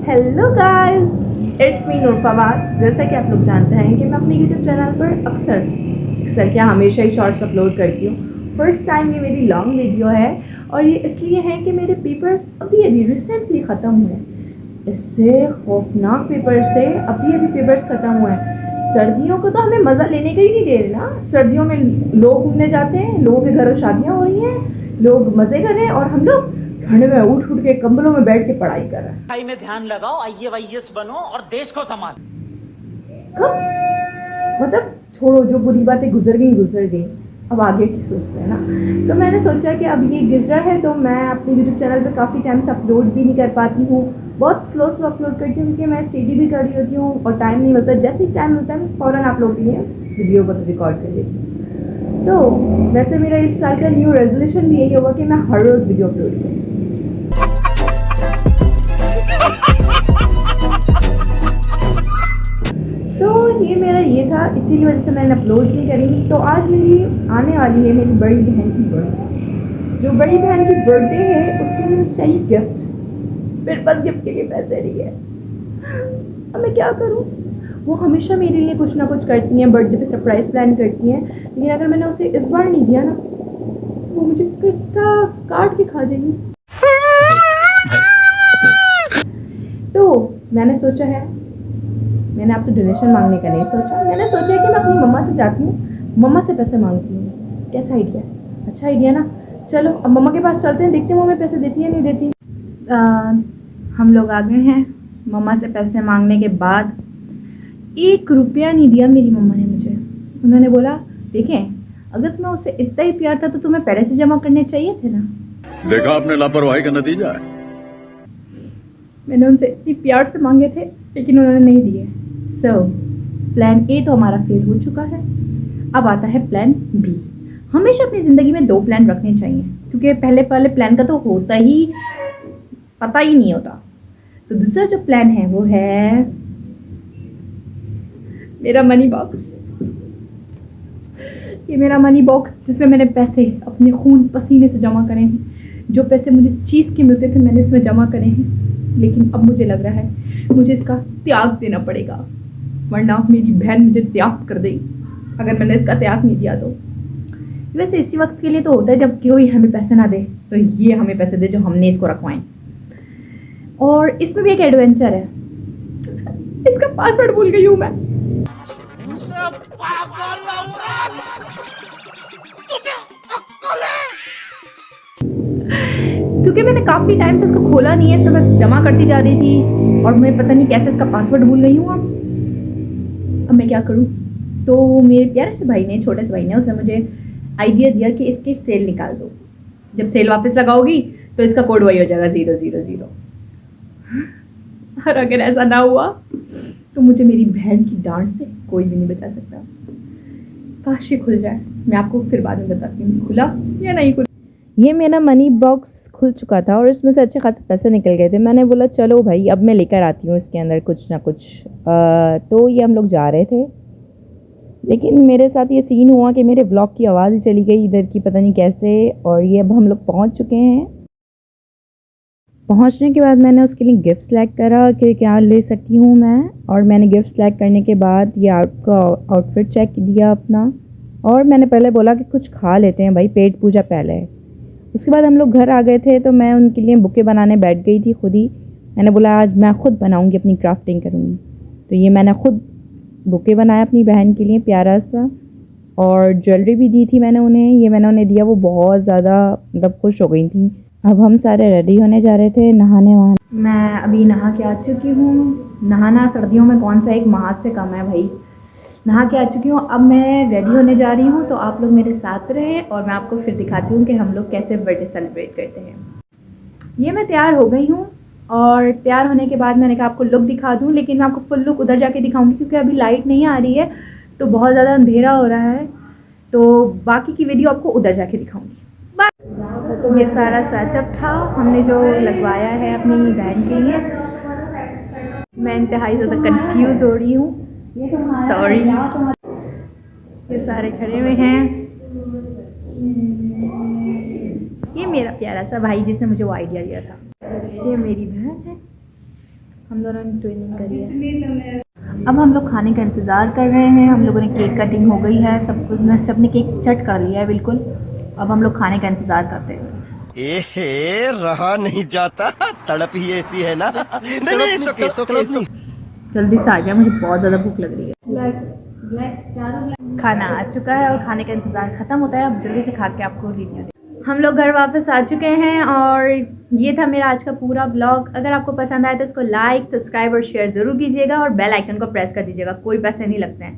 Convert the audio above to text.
Hello guys, it's me नूर फवाद। जैसा कि आप लोग जानते हैं कि मैं अपने यूट्यूब चैनल पर अक्सर क्या हमेशा ही शॉर्ट्स अपलोड करती हूँ। फर्स्ट टाइम ये मेरी लॉन्ग वीडियो है और ये इसलिए है कि मेरे पेपर्स अभी रिसेंटली ख़त्म हुए। इससे खौफनाक पेपर्स थे, अभी पेपर्स ख़त्म हुए हैं। सर्दियों को तो हमें मज़ा लेने का ही नहीं दे रहे ना। सर्दियों में लोग घूमने जाते हैं, लोगों के घरों शादियाँ हो रही हैं, लोग मज़े कर रहे हैं और हम लोग ठंड में उठ के कंबलों में बैठ के पढ़ाई कर रहे हैं। पढ़ाई में ध्यान लगाओ, IAS बनो और देश को संभालो। मतलब छोड़ो, जो बुरी बातें गुजर गई, अब आगे की सोचते हैं ना। तो मैंने सोचा कि अब ये गुजरा है तो मैं अपने यूट्यूब चैनल पर काफ़ी टाइम से अपलोड भी नहीं कर पाती हूँ। बहुत स्लो अपलोड करती हूँ क्योंकि मैं स्टडी भी कर रही होती हूँ और टाइम नहीं मिलता। जैसे ही टाइम मिलता है मैं फ़ौरन आप लोगों के लिए वीडियो को रिकॉर्ड कर लेती हूँ। तो वैसे मेरा इस साल का न्यू रेजोल्यूशन भी यही होगा कि मैं हर रोज़ वीडियो अपलोड करूँ। ये मेरा ये था, इसीलिए वजह से मैंने अपलोड नहीं करी। तो आज मेरी आने वाली है मेरी बड़ी बहन की बर्थडे। जो बड़ी बहन की बर्थडे है उसके लिए चाहिए गिफ्ट। मेरे पास गिफ्ट के लिए पैसे नहीं है, अब मैं क्या करूँ। वो हमेशा मेरे लिए कुछ ना कुछ करती हैं, बर्थडे पे सरप्राइज प्लान करती हैं, लेकिन अगर मैंने उसे इस बार नहीं दिया ना वो मुझे कितना काट के खा जाएगी। तो मैंने सोचा है, मैंने आपसे डोनेशन मांगने का नहीं सोचा। मैंने सोचा कि मैं अपनी मम्मा से जाती हूँ, मम्मा से पैसे मांगती हूँ। कैसा आइडिया? अच्छा आइडिया ना। चलो अब मम्मा के पास चलते हैं, देखते हैं वो हमें पैसे देती है नहीं देती। हम लोग आ गए हैं। मम्मा से पैसे मांगने के बाद 1 रुपया नहीं दिया मेरी मम्मा ने मुझे। उन्होंने बोला देखें, अगर तुम्हें उससे इतना ही प्यार था तो तुम्हें पहले से जमा करने चाहिए थे ना। देखा आपने लापरवाही का नतीजा है। मैंने उनसे इतनी प्यार से मांगे थे लेकिन उन्होंने नहीं दिए। प्लान ए तो हमारा फेल हो चुका है। अब आता है प्लान बी। हमेशा अपनी ज़िंदगी में 2 प्लान रखने चाहिए क्योंकि पहले प्लान का तो होता ही पता ही नहीं होता। तो दूसरा जो प्लान है वो है मेरा मनी बॉक्स। ये मेरा मनी बॉक्स जिसमें मैंने पैसे अपने खून पसीने से जमा करे हैं। जो पैसे मुझे चीज़ के मिलते थे मैंने इसमें जमा करे हैं, लेकिन अब मुझे लग रहा है मुझे इसका त्याग देना पड़ेगा, वरना मेरी बहन मुझे त्याग कर देगी अगर मैंने इसका त्याग नहीं दिया तो। वैसे इसी वक्त के लिए तो होता है जब कोई हमें पैसे ना दे तो ये हमें पैसे दे जो हमने इसको रखवाएं। और इसमें भी एक एडवेंचर है। इसका पासवर्ड भूल गई हूँ मैं। क्योंकि मैंने काफ़ी टाइम से इसको खोला नहीं है, तो मैं जमा करती जा रही थी और मैं पता नहीं कैसे इसका पासवर्ड भूल गई हूँ। अब मैं क्या करूँ। तो मेरे प्यारे से भाई ने, छोटे से भाई ने, उसने मुझे आइडिया दिया कि इसकी सेल निकाल दो। जब सेल वापस लगाओगी तो इसका कोड वही हो जाएगा 000। और अगर ऐसा ना हुआ तो मुझे मेरी बहन की डांट से कोई भी नहीं बचा सकता। काश ये खुल जाए। मैं आपको फिर बाद में बताती हूँ खुला या नहीं खुला। ये मेरा मनी बॉक्स खुल चुका था और इसमें से अच्छे खासे पैसे निकल गए थे। मैंने बोला चलो भाई अब मैं लेकर आती हूँ इसके अंदर कुछ ना कुछ। तो ये हम लोग जा रहे थे, लेकिन मेरे साथ ये सीन हुआ कि मेरे ब्लॉग की आवाज़ ही चली गई इधर की, पता नहीं कैसे। और ये अब हम लोग पहुँच चुके हैं। पहुँचने के बाद मैंने उसके लिए गिफ्ट सेलेक्ट करा कि क्या ले सकती हूँ मैं, और मैंने गिफ्ट सेलेक्ट करने के बाद ये आपका आउटफिट चेक दिया अपना, और मैंने पहले बोला कि कुछ खा लेते हैं भाई, पेट पूजा पहले है। उसके बाद हम लोग घर आ गए थे तो मैं उनके लिए बुके बनाने बैठ गई थी खुद ही। मैंने बोला आज मैं खुद बनाऊँगी, अपनी क्राफ्टिंग करूँगी। तो ये मैंने खुद बुके बनाया अपनी बहन के लिए प्यारा सा, और ज्वेलरी भी दी थी मैंने उन्हें। ये मैंने उन्हें दिया, वो बहुत ज़्यादा मतलब खुश हो गई थी। अब हम सारे रेडी होने जा रहे थे नहाने वहाने। मैं अभी नहा के आ चुकी हूँ। नहाना सर्दियों में कौन सा एक माह से कम है भाई। नहा के आ चुकी हूँ, अब मैं रेडी होने जा रही हूँ। तो आप लोग मेरे साथ रहें और मैं आपको फिर दिखाती हूँ कि हम लोग कैसे बर्थडे सेलिब्रेट करते हैं। ये मैं तैयार हो गई हूँ और तैयार होने के बाद मैंने कहा आपको लुक दिखा दूँ, लेकिन मैं आपको फुल लुक उधर जाके दिखाऊँगी क्योंकि अभी लाइट नहीं आ रही है तो बहुत ज़्यादा अंधेरा हो रहा है। तो बाकी की वीडियो आपको उधर जाके दिखाऊँगी। ये सारा सेटअप था हमने जो लगवाया है अपनी बहन के लिए। मैं इंतहाई ज़्यादा कंफ्यूज हो रही हूँ, सॉरी। ये सारे खड़े हुए हैं। ये मेरा प्यारा सा भाई जिसने मुझे वो आइडिया दिया था। ये मेरी बहन है हम दोनों ने ट्विनिंग करी है। अब हम लोग खाने का इंतज़ार कर रहे हैं। हम लोगों ने केक कटिंग हो गई है, सब कुछ सबने केक चट कर लिया है बिल्कुल। अब हम लोग खाने का इंतज़ार करते हैं। रहा नहीं जाता, तड़प ही ऐसी है ना। नहीं, जल्दी से आ गया, मुझे बहुत ज़्यादा भूख लग रही है। खाना आ चुका है और खाने का इंतज़ार ख़त्म होता है। अब जल्दी से खा के आपको रिव्यू दे। हम लोग घर वापस आ चुके हैं और ये था मेरा आज का पूरा ब्लॉग। अगर आपको पसंद आए तो इसको लाइक, सब्सक्राइब और शेयर ज़रूर कीजिएगा और बेल आइकन को प्रेस कर दीजिएगा, कोई पैसे नहीं लगते हैं।